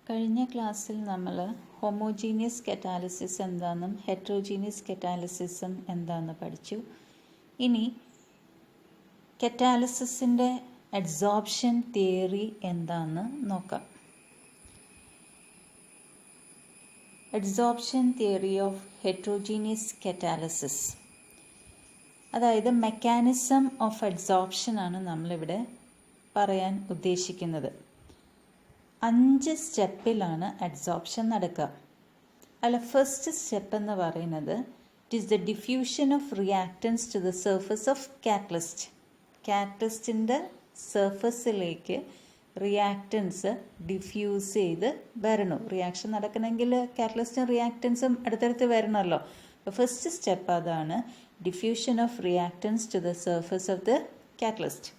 കഴിഞ്ഞ ക്ലാസ്സിൽ നമ്മൾ ഹോമോജീനിയസ് കറ്റാലിസിസ് എന്താണെന്നും ഹെറ്ററോജീനിയസ് കറ്റാലിസിസും എന്താണെന്ന് പഠിച്ചു. ഇനി കറ്റാലിസിസിൻ്റെ അഡ്സോർപ്ഷൻ തിയറി എന്താണെന്ന് നോക്കാം. Adsorption theory of heterogeneous catalysis, അതായത് മെക്കാനിസം ഓഫ് അഡ്സോർപ്ഷൻ ആണ് നമ്മളിവിടെ പറയാൻ ഉദ്ദേശിക്കുന്നത്. 5 സ്റ്റെപ്പിലാണ് അഡ്സോർപ്ഷൻ നടക്കുക. അതിൽ ഫസ്റ്റ് സ്റ്റെപ്പ് എന്ന് പറയുന്നത് it is the diffusion of reactants to the surface of catalyst. കാറ്റലിസ്റ്റിൻ്റെ സർഫസിലേക്ക് റിയാക്റ്റൻസ് ഡിഫ്യൂസ് ചെയ്ത് വരണം. റിയാക്ഷൻ നടക്കണമെങ്കിൽ കാറ്റലിസ്റ്റും റിയാക്റ്റൻസും അടുത്തടുത്ത് വരണമല്ലോ. അപ്പോൾ ഫസ്റ്റ് സ്റ്റെപ്പ് അതാണ്, diffusion of reactants to the surface of the catalyst.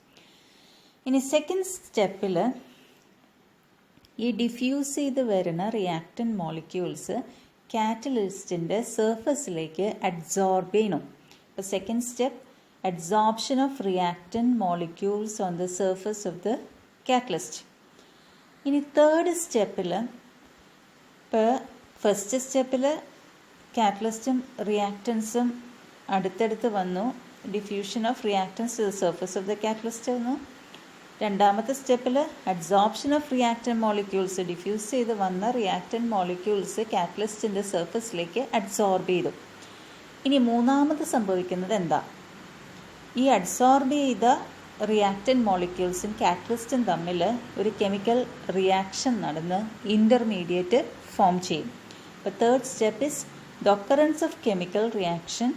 ഇനി സെക്കൻഡ് സ്റ്റെപ്പിൽ ഈ ഡിഫ്യൂസ് ചെയ്ത് വരുന്ന റിയാക്റ്റൻ മോളിക്യൂൾസ് കാറ്റലിസ്റ്റിൻ്റെ സർഫസിലേക്ക് അഡ്സോർബ് ചെയ്യണം. അപ്പോൾ second step, adsorption of reactant molecules on the surface of the catalyst. ഇനി തേർഡ് സ്റ്റെപ്പിൽ, ഇപ്പോൾ ഫസ്റ്റ് സ്റ്റെപ്പിൽ കാറ്റലിസ്റ്റും റിയാക്റ്റൻസും അടുത്തടുത്ത് വന്നു, diffusion of reactants to the surface of the catalyst വന്നു. രണ്ടാമത്തെ സ്റ്റെപ്പിൽ adsorption of reactant molecules, diffuse ചെയ്ത് വന്ന റിയാക്റ്റൻ മോളിക്യൂൾസ് കാറ്റലിസ്റ്റിൻ്റെ സർഫസിലേക്ക് അഡ്സോർബ് ചെയ്തു. ഇനി മൂന്നാമത് സംഭവിക്കുന്നത് എന്താ? ഈ അഡ്സോർബ് ചെയ്ത റിയാക്റ്റൻ മോളിക്യൂൾസും കാറ്റലിസ്റ്റും തമ്മിൽ ഒരു കെമിക്കൽ റിയാക്ഷൻ നടന്ന് ഇൻ്റർമീഡിയറ്റ് ഫോം ചെയ്യും. അപ്പോൾ third step is the occurrence of chemical reaction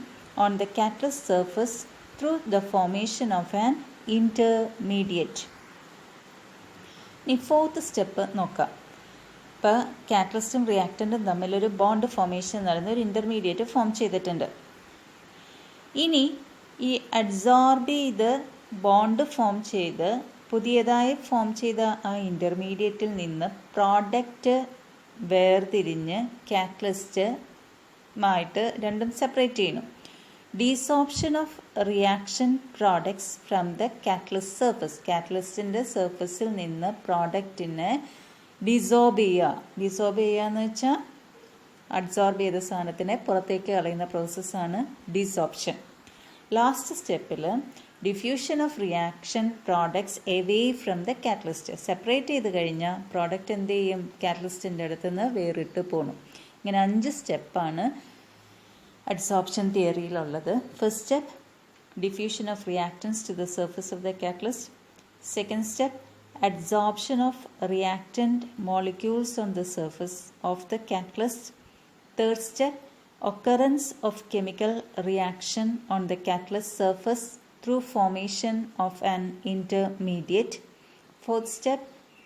on the catalyst surface through the formation of an intermediate. ഇനി ഫോർത്ത് സ്റ്റെപ്പ് നോക്കാം. ഇപ്പോൾ കാറ്റലിസ്റ്റും റിയാക്റ്റൻറ്റും തമ്മിലൊരു ബോണ്ട് ഫോർമേഷൻ നടന്ന് ഒരു ഇൻ്റർമീഡിയറ്റ് ഫോം ചെയ്തിട്ടുണ്ട്. ഇനി ഈ അഡ്സോർബ് ചെയ്ത് ബോണ്ട് ഫോം ചെയ്ത് പുതിയതായി ഫോം ചെയ്ത ആ ഇൻ്റർമീഡിയറ്റിൽ നിന്ന് പ്രോഡക്റ്റ് വേർതിരിഞ്ഞ് കാറ്റലിസ്റ്റുമായിട്ട് രണ്ടും സെപ്പറേറ്റ് ചെയ്യണം. Desorption of reaction products from the catalyst surface, കാറ്റലിസ്റ്റിൻ്റെ സർഫസിൽ നിന്ന് പ്രോഡക്റ്റിനെ ഡിസോർബ് ചെയ്യുക. ഡിസോർബ് ചെയ്യുക എന്ന് വെച്ചാൽ അഡ്സോർബ് ചെയ്ത സാധനത്തിനെ പുറത്തേക്ക് കളയുന്ന പ്രോസസ്സാണ് ഡീസോർപ്ഷൻ. ലാസ്റ്റ് സ്റ്റെപ്പിൽ diffusion of reaction products away from the catalyst. Separate ചെയ്ത് കഴിഞ്ഞാൽ പ്രോഡക്റ്റ് എന്ത് ചെയ്യും? കാറ്റലിസ്റ്റിൻ്റെ അടുത്ത് നിന്ന് വേറിട്ട് പോകണം. ഇങ്ങനെ 5 സ്റ്റെപ്പാണ് അഡ്സോർപ്ഷൻ തിയറിയിലുള്ളത്. First step, diffusion of reactants to the surface of the catalyst. Second step, adsorption of reactant molecules on the surface of the catalyst. Third step, occurrence of chemical reaction on the catalyst surface through formation of an intermediate. Fourth step,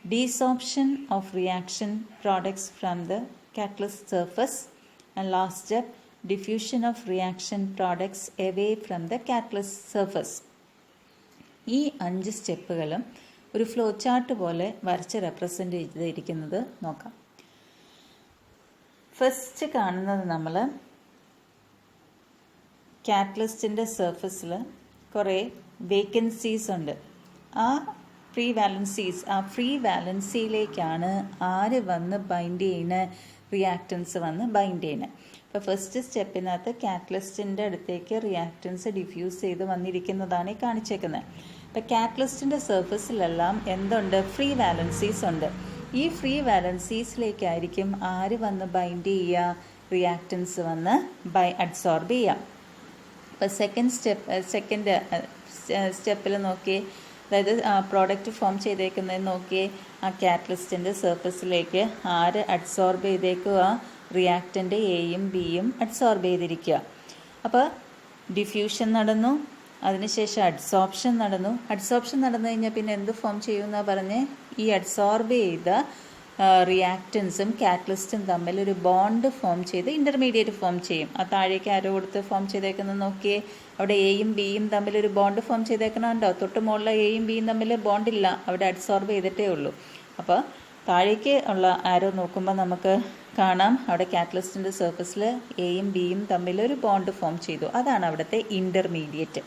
desorption of reaction products from the catalyst surface. And last step, diffusion of reaction products away from the catalyst surface. ഈ 5 സ്റ്റെപ്പുകളും ഒരു flow chart പോലെ വരച്ച് represent ചെയ്തിരിക്കുന്നത് നോക്കാം. First കാണുന്നത് നമ്മൾ കാറ്റലിസ്റ്റിൻ്റെ സർഫസിൽ കുറേ വേക്കൻസീസ് ഉണ്ട്. ആ ഫ്രീ വാലൻസിയിലേക്കാണ് ആര് വന്ന് ബൈൻഡ് ചെയ്യുന്ന റിയാക്റ്റൻസ് വന്ന് ബൈൻഡ് ചെയ്യുന്നത്. ഇപ്പോൾ ഫസ്റ്റ് സ്റ്റെപ്പിനകത്ത് കാറ്റലിസ്റ്റിൻ്റെ അടുത്തേക്ക് റിയാക്റ്റൻസ് ഡിഫ്യൂസ് ചെയ്ത് വന്നിരിക്കുന്നതാണ് ഈ കാണിച്ചേക്കുന്നത്. ഇപ്പോൾ കാറ്റലിസ്റ്റിൻ്റെ സർഫസിലെല്ലാം എന്തുണ്ട്? ഫ്രീ വാലൻസീസ് ഉണ്ട്. ഈ ഫ്രീ വാലൻസീസിലേക്കായിരിക്കും ആര് വന്ന് ബൈൻഡ് ചെയ്യുക? റിയാക്റ്റൻസ് വന്ന് അഡ്സോർബ് ചെയ്യുക. ഇപ്പോൾ സെക്കൻഡ് സ്റ്റെപ്പിൽ നോക്കിയേ, അതായത് പ്രോഡക്റ്റ് ഫോം ചെയ്തേക്കുന്നത് നോക്കിയേ, ആ കാറ്റലിസ്റ്റിൻ്റെ സർഫസിലേക്ക് ആര് അഡ്സോർബ് ചെയ്തേക്കുക? റിയാക്റ്റൻ്റ് എയും ബിയും അഡ്സോർബ് ചെയ്തിരിക്കുക. അപ്പോൾ ഡിഫ്യൂഷൻ നടന്നു, അതിനുശേഷം അഡ്സോർപ്ഷൻ നടന്നു. അഡ്സോർപ്ഷൻ നടന്നു കഴിഞ്ഞാൽ പിന്നെ എന്ത് ഫോം ചെയ്യുമെന്നാണ് പറഞ്ഞ്? ഈ അഡ്സോർബ് ചെയ്ത റിയാക്റ്റൻസും കാറ്റലിസ്റ്റും തമ്മിൽ ഒരു ബോണ്ട് ഫോം ചെയ്ത് ഇൻ്റർമീഡിയറ്റ് ഫോം ചെയ്യും. ആ താഴേക്ക് ആരോ കൊടുത്ത് ഫോം ചെയ്തേക്കുന്നത് നോക്കിയേ, അവിടെ എയും ബിയും തമ്മിൽ ഒരു ബോണ്ട് ഫോം ചെയ്തേക്കണുണ്ടോ? തൊട്ട് മുകളിൽ എയും ബിയും തമ്മിൽ ബോണ്ടില്ല, അവിടെ അഡ്സോർബ് ചെയ്തിട്ടേ ഉള്ളൂ. അപ്പോൾ താഴേക്ക് ഉള്ള ആരോ നോക്കുമ്പോൾ നമുക്ക് കാണാം അവിടെ കാറ്റലിസ്റ്റിൻ്റെ സർഫസിൽ എയും ബിയും തമ്മിൽ ഒരു ബോണ്ട് ഫോം ചെയ്തു. അതാണ് അവിടുത്തെ ഇൻ്റർമീഡിയറ്റ്.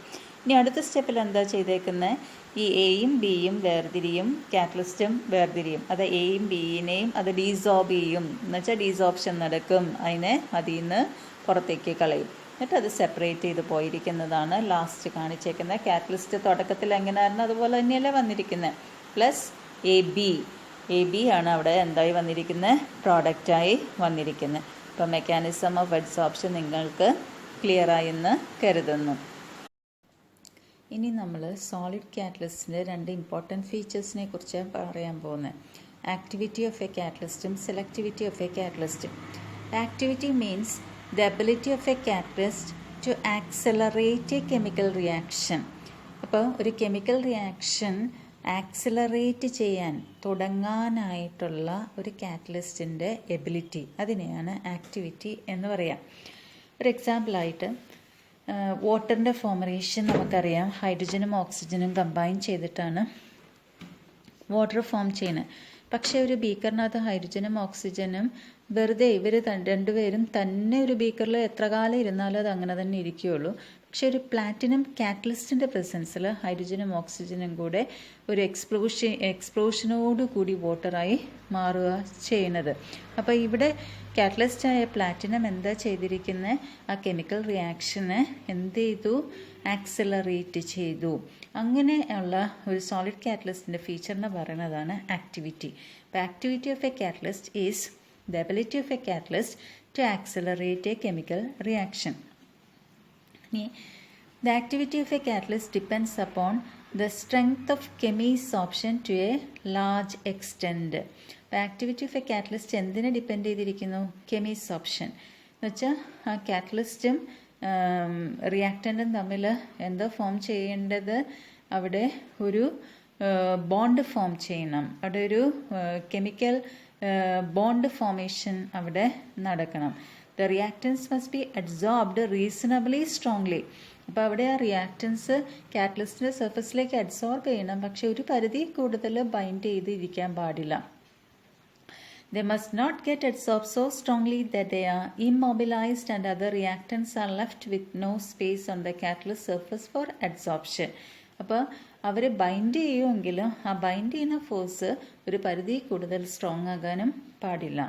ഇനി അടുത്ത സ്റ്റെപ്പിൽ എന്താ ചെയ്തേക്കുന്നത്, ഈ എയും ബിയും വേർതിരിയും, കാറ്റലിസ്റ്റും വേർതിരിയും. അത് എയും ബിയിനെയും അത് ഡീസോബ് ചെയ്യും, എന്നുവെച്ചാൽ ഡീസോപ്ഷൻ നടക്കും, അതിൽ നിന്ന് പുറത്തേക്ക് കളയും. എന്നിട്ട് അത് സെപ്പറേറ്റ് ചെയ്ത് പോയിരിക്കുന്നതാണ് ലാസ്റ്റ് കാണിച്ചേക്കുന്നത്. കാറ്റലിസ്റ്റ് തുടക്കത്തിൽ എങ്ങനെയായിരുന്നു അതുപോലെ തന്നെയല്ലേ വന്നിരിക്കുന്നത്. പ്ലസ് എ ബി ആണ് അവിടെ എന്തായി വന്നിരിക്കുന്നത്, പ്രോഡക്റ്റായി വന്നിരിക്കുന്നത്. അപ്പോൾ മെക്കാനിസം ഓഫ് അഡ്സോർപ്ഷൻ നിങ്ങൾക്ക് ക്ലിയറായി എന്ന് കരുതുന്നു. ഇനി നമ്മൾ സോളിഡ് കാറ്റലിസ്റ്റിൻ്റെ 2 ഇമ്പോർട്ടൻറ്റ് ഫീച്ചേഴ്സിനെ കുറിച്ച് പറയാൻ പോകുന്നത്. ആക്ടിവിറ്റി ഓഫ് എ കാറ്റലിസ്റ്റും സെലക്ടിവിറ്റി ഓഫ് എ കാറ്റലിസ്റ്റും. Activity means the ability of a catalyst to accelerate a chemical reaction. അപ്പോൾ ഒരു കെമിക്കൽ റിയാക്ഷൻ ആക്സിലറേറ്റ് ചെയ്യാൻ തുടങ്ങാനായിട്ടുള്ള ഒരു കാറ്റലിസ്റ്റിൻ്റെ എബിലിറ്റി, അതിനെയാണ് ആക്ടിവിറ്റി എന്ന് പറയാം. ഒരു എക്സാമ്പിളായിട്ട് വാട്ടറിൻ്റെ ഫോർമേഷൻ നമുക്കറിയാം. ഹൈഡ്രജനും ഓക്സിജനും കമ്പൈൻ ചെയ്തിട്ടാണ് വാട്ടർ ഫോം ചെയ്യുന്നത്. പക്ഷേ ഒരു ബീക്കറിനകത്ത് ഹൈഡ്രജനും ഓക്സിജനും വെറുതെ ഇവർ രണ്ടുപേരും തന്നെ ഒരു ബീക്കറിൽ എത്ര കാലം ഇരുന്നാലും അത് അങ്ങനെ തന്നെ ഇരിക്കുകയുള്ളൂ. പക്ഷെ ഒരു പ്ലാറ്റിനം കാറ്റലിസ്റ്റിൻ്റെ പ്രസൻസിൽ ഹൈഡ്രജനും ഓക്സിജനും കൂടെ ഒരു എക്സ്പ്ലോഷനോട് കൂടി വാട്ടറായി മാറുക ചെയ്യുന്നത്. അപ്പോൾ ഇവിടെ കാറ്റലിസ്റ്റായ പ്ലാറ്റിനം എന്താ ചെയ്തിരിക്കുന്നത്, ആ കെമിക്കൽ റിയാക്ഷനെ എന്ത് ചെയ്തു, ആക്സിലറേറ്റ് ചെയ്തു. അങ്ങനെയുള്ള ഒരു സോളിഡ് കാറ്റലിസ്റ്റിൻ്റെ ഫീച്ചറിനെ പറയുന്നതാണ് ആക്ടിവിറ്റി. അപ്പോൾ activity of a catalyst is the ability of a catalyst to accelerate a chemical reaction. The activity of a catalyst depends upon the strength of chemisorption to a large extent. The activity of a catalyst എന്തിനെ depend ചെയ്തിരിക്കുന്നു, കെമിസോപ്ഷൻ എന്ന് വെച്ചാൽ ആ കാറ്റലിസ്റ്റും റിയാക്റ്റൻറ്റും തമ്മിൽ എന്താ form ചെയ്യേണ്ടത്, അവിടെ ഒരു ബോണ്ട് ഫോം ചെയ്യണം, അവിടെ ഒരു കെമിക്കൽ ബോണ്ട് ഫോർമേഷൻ അവിടെ നടക്കണം. The reactance must be adsorbed reasonably strongly. അപ്പോൾ അവിടെ ആ റിയാക്റ്റൻസ് കാറ്റലിസ്റ്റിൻ്റെ സർഫസിലേക്ക് അഡ്സോർബ് ചെയ്യണം, പക്ഷെ ഒരു പരിധി കൂടുതൽ ബൈൻഡ് ചെയ്ത് ഇരിക്കാൻ പാടില്ല. They must not get adsorbed so strongly that they are immobilized and other reactants are left with no space on the catalyst surface for adsorption. അപ്പോൾ അവർ ബൈൻഡ് ചെയ്യുമെങ്കിലും ആ ബൈൻഡ് ചെയ്യുന്ന ഫോഴ്സ് ഒരു പരിധി കൂടുതൽ സ്ട്രോങ് ആകാനും പാടില്ല.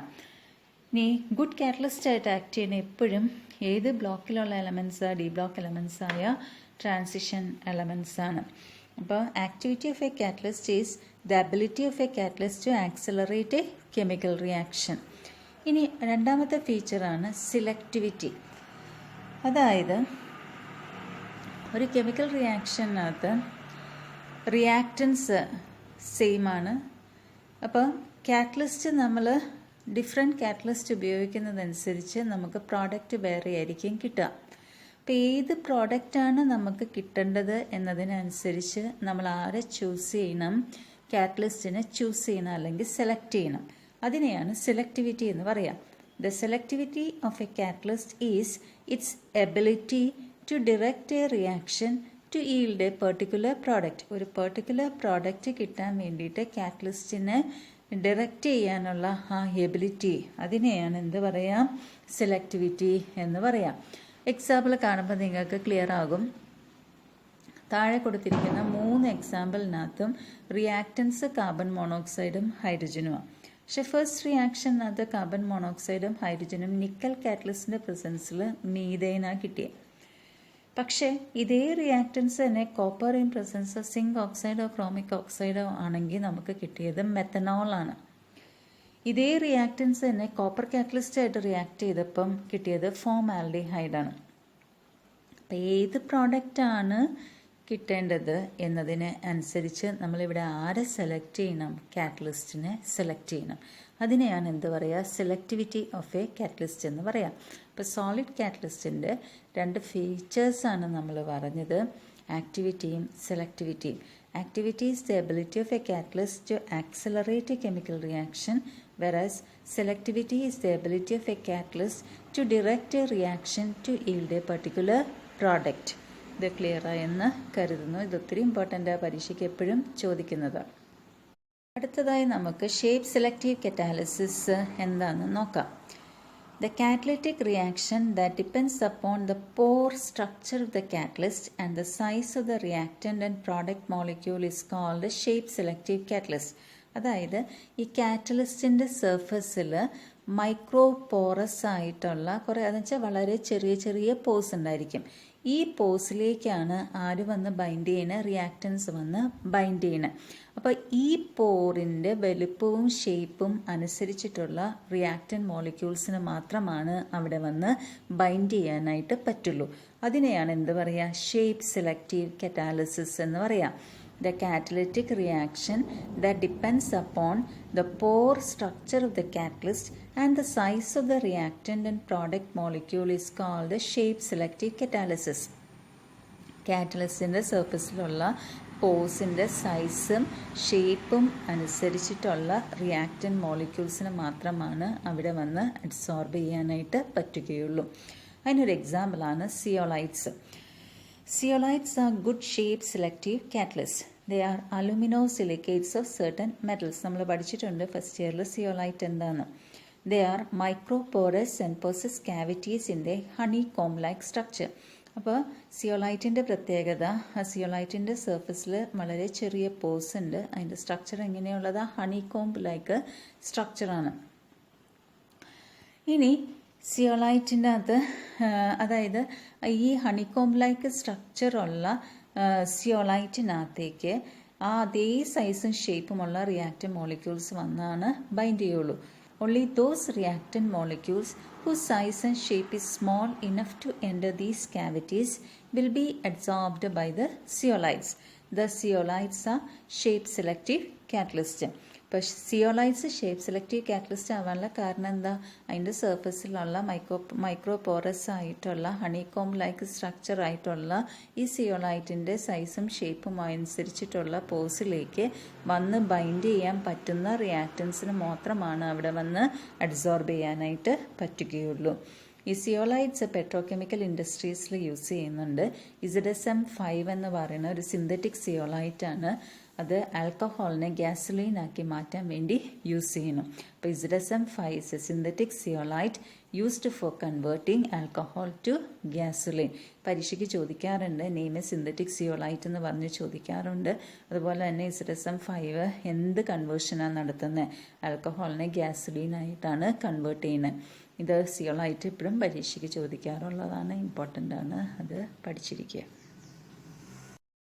ഇനി ഗുഡ് കാറ്റലിസ്റ്റായിട്ട് ആക്ട് ചെയ്യുന്ന എപ്പോഴും ഏത് ബ്ലോക്കിലുള്ള എലമെൻസ്, ഡി ബ്ലോക്ക് എലമെൻസ് ആയ ട്രാൻസിഷൻ എലമെൻസ് ആണ്. അപ്പോൾ activity of a catalyst is the ability of a catalyst to accelerate a chemical reaction. ഇനി രണ്ടാമത്തെ ഫീച്ചറാണ് സിലക്ടിവിറ്റി. അതായത് ഒരു കെമിക്കൽ റിയാക്ഷനകത്ത് റിയാക്റ്റൻസ് സെയിം ആണ്. അപ്പോൾ കാറ്റലിസ്റ്റ് നമ്മൾ ഡിഫറെൻറ്റ് കാറ്റലിസ്റ്റ് ഉപയോഗിക്കുന്നതനുസരിച്ച് നമുക്ക് പ്രോഡക്റ്റ് വേറെ ആയിരിക്കും കിട്ടുക. അപ്പോൾ ഏത് പ്രോഡക്റ്റാണ് നമുക്ക് കിട്ടേണ്ടത് എന്നതിനനുസരിച്ച് നമ്മൾ ആരെ ചൂസ് ചെയ്യണം, കാറ്റലിസ്റ്റിനെ ചൂസ് ചെയ്യണം അല്ലെങ്കിൽ സെലക്ട് ചെയ്യണം. അതിനെയാണ് സെലക്ടിവിറ്റി എന്ന് പറയാം. The selectivity of a catalyst is its ability to direct a reaction to yield a particular product. ഒരു പെർട്ടിക്കുലർ പ്രോഡക്റ്റ് കിട്ടാൻ വേണ്ടിയിട്ട് കാറ്റലിസ്റ്റിനെ ഡയറക്റ്റ് ചെയ്യാനുള്ള ആ എബിലിറ്റി, അതിനെയാണ് എന്ത് പറയാം, സെലക്ടിവിറ്റി എന്ന് പറയാം. എക്സാമ്പിൾ കാണുമ്പോൾ നിങ്ങൾക്ക് ക്ലിയർ ആകും. താഴെ കൊടുത്തിരിക്കുന്ന 3 എക്സാമ്പിളിനകത്തും റിയാക്റ്റൻസ് കാർബൺ മോണോക്സൈഡും ഹൈഡ്രജനുമാണ്. പക്ഷെ ഫസ്റ്റ് റിയാക്ഷനകത്ത് കാർബൺ മോണോക്സൈഡും ഹൈഡ്രജനും നിക്കൽ കാറ്റലിസ്റ്റിൻ്റെ പ്രസൻസിൽ മീഥേനാണ് കിട്ടിയത്. പക്ഷേ ഇതേ റിയാക്റ്റൻസ് തന്നെ കോപ്പർ ഇൻ പ്രസൻസ് സിങ്ക് ഓക്സൈഡോ ക്രോമിക് ഓക്സൈഡോ ആണെങ്കിൽ നമുക്ക് കിട്ടിയത് മെത്തനോളാണ്. ഇതേ റിയാക്റ്റൻസ് തന്നെ കോപ്പർ കാറ്റലിസ്റ്റായിട്ട് റിയാക്ട് ചെയ്തപ്പം കിട്ടിയത് ഫോമാൽഡിഹൈഡാണ്. അപ്പം ഏത് പ്രോഡക്റ്റാണ് കിട്ടേണ്ടത് എന്നതിന് അനുസരിച്ച് നമ്മളിവിടെ ആരെ സെലക്ട് ചെയ്യണം, കാറ്റലിസ്റ്റിനെ സെലക്ട് ചെയ്യണം. അതിനെയാണ് എന്ത് പറയുക, സെലക്ടിവിറ്റി ഓഫ് എ കാറ്റലിസ്റ്റ് എന്ന് പറയാം. ഇപ്പോൾ സോളിഡ് കാറ്റലിസ്റ്റിൻ്റെ 2 ഫീച്ചേഴ്സാണ് നമ്മൾ പറഞ്ഞത്, ആക്ടിവിറ്റിയും സെലക്ടിവിറ്റിയും. Activity is the ability of a catalyst to accelerate a chemical reaction, whereas selectivity is the ability of a catalyst to direct a reaction to yield a particular product. ഇത് clear ആയെന്ന് കരുതുന്നു. ഇത് ഒത്തിരി ഇമ്പോർട്ടൻ്റ് പരീക്ഷയ്ക്ക് എപ്പോഴും ചോദിക്കുന്നതാണ്. അടുത്തതായി നമുക്ക് ഷേപ്പ് സെലക്റ്റീവ് കറ്റാലിസിസ് എന്താണെന്ന് നോക്കാം. The catalytic reaction that depends upon the pore structure of the catalyst and the size of the reactant and product molecule is called the shape selective catalyst. അതായത് ഈ കാറ്റലിസ്റ്റിൻ്റെ സർഫസിൽ മൈക്രോ പോറസ് ആയിട്ടുള്ള കുറേ അതെന്ന് വെച്ചാൽ വളരെ ചെറിയ ചെറിയ പോസ് ഉണ്ടായിരിക്കും. ഈ പോസിലേക്കാണ് ആര് വന്ന് ബൈൻഡ് ചെയ്യുന്നത്, റിയാക്റ്റൻസ് വന്ന് ബൈൻഡ് ചെയ്യുന്നത്. അപ്പോൾ ഈ പോറിൻ്റെ വലുപ്പവും ഷേപ്പും അനുസരിച്ചിട്ടുള്ള റിയാക്റ്റൻ മോളിക്യൂൾസിന് മാത്രമാണ് അവിടെ വന്ന് ബൈൻഡ് ചെയ്യാനായിട്ട് പറ്റുള്ളൂ. അതിനെയാണ് എന്ത് പറയുക, ഷേപ്പ് സെലക്റ്റീവ് കറ്റാലിസിസ് എന്ന് പറയാം. The catalytic reaction that depends upon the pore structure of the catalyst and the size of the reactant and product molecule is called the shape selective catalysis. കാറ്റലിസ്റ്റിൻ്റെ സർഫസിലുള്ള പോസിൻ്റെ സൈസും ഷേപ്പും അനുസരിച്ചിട്ടുള്ള റിയാക്റ്റൻ മോളിക്യൂൾസിന് മാത്രമാണ് അവിടെ വന്ന് absorb ചെയ്യാനായിട്ട് പറ്റുകയുള്ളൂ. അതിനൊരു എക്സാമ്പിളാണ് സിയോളൈറ്റ്സ്. Zeolites are good shape selective catalysts. They are aluminosilicates of certain metals. നമ്മൾ പഠിച്ചിട്ടുണ്ട് ഫസ്റ്റ് ഇയറിൽ സിയോലൈറ്റ് എന്താണ്. They are microporous and possess cavities in their honeycomb-like structure. അപ്പോൾ സിയോലൈറ്റിൻ്റെ പ്രത്യേകത, ആ സിയോലൈറ്റിൻ്റെ സർഫസിൽ വളരെ ചെറിയ പോസ് ഉണ്ട്. അതിൻ്റെ സ്ട്രക്ചർ എങ്ങനെയുള്ളത്, ഹണികോംബ് ലൈക്ക് സ്ട്രക്ചറാണ്. ഇനി സിയോലൈറ്റിൻ്റെ അകത്ത് അതായത് ഈ ഹണികോംബ് ലൈക്ക് സ്ട്രക്ചറുള്ള സിയോലൈറ്റിനകത്തേക്ക് അതേ സൈസും ഷേപ്പുമുള്ള റിയാക്റ്റൻ മോളിക്യൂൾസ് വന്നാണ് ബൈൻഡ് ചെയ്യുള്ളൂ. Only those reactant molecules whose size and shape is small enough to enter these cavities will be absorbed by the zeolites. The zeolites are shape selective catalysts. ഇപ്പോൾ സിയോലൈറ്റ്സ് shape selective catalyst ആവാനുള്ള കാരണം എന്താ, അതിൻ്റെ സർഫസിലുള്ള micro porous ആയിട്ടുള്ള honeycomb like structure ആയിട്ടുള്ള ഈ സിയോലൈറ്റിൻ്റെ സൈസും ഷേപ്പും അനുസരിച്ചിട്ടുള്ള പോസിലേക്ക് വന്ന് ബൈൻഡ് ചെയ്യാൻ പറ്റുന്ന റിയാക്റ്റൻസിന് മാത്രമാണ് അവിടെ വന്ന് അബ്സോർബ് ചെയ്യാനായിട്ട് പറ്റുകയുള്ളൂ. ഈ സിയോലൈറ്റ്സ് പെട്രോകെമിക്കൽ ഇൻഡസ്ട്രീസിൽ യൂസ് ചെയ്യുന്നുണ്ട്. ZSM-5 എന്ന് പറയുന്ന ഒരു സിന്തറ്റിക് സിയോലൈറ്റാണ്. അത് ആൽക്കഹോളിനെ ഗ്യാസോലീനാക്കി മാറ്റാൻ വേണ്ടി യൂസ് ചെയ്യുന്നു. അപ്പോൾ ZSM-5 is a synthetic zeolite used for converting alcohol to gasoline. പരീക്ഷയ്ക്ക് ചോദിക്കാറുണ്ട്, നെയിം എ സിന്തറ്റിക് സിയോലൈറ്റ് എന്ന് പറഞ്ഞ് ചോദിക്കാറുണ്ട്. അതുപോലെ തന്നെ ZSM-5 എന്ത് കൺവേർഷനാണ് നടത്തുന്നത്, ആൽക്കഹോളിനെ ഗ്യാസോലീനായിട്ടാണ് കൺവേർട്ട് ചെയ്യുന്നത്. ഇത് സിയോലൈറ്റ് ഇപ്പോഴും പരീക്ഷയ്ക്ക് ചോദിക്കാറുള്ളതാണ്, ഇമ്പോർട്ടൻ്റ് ആണ്, അത് പഠിച്ചിരിക്കുക.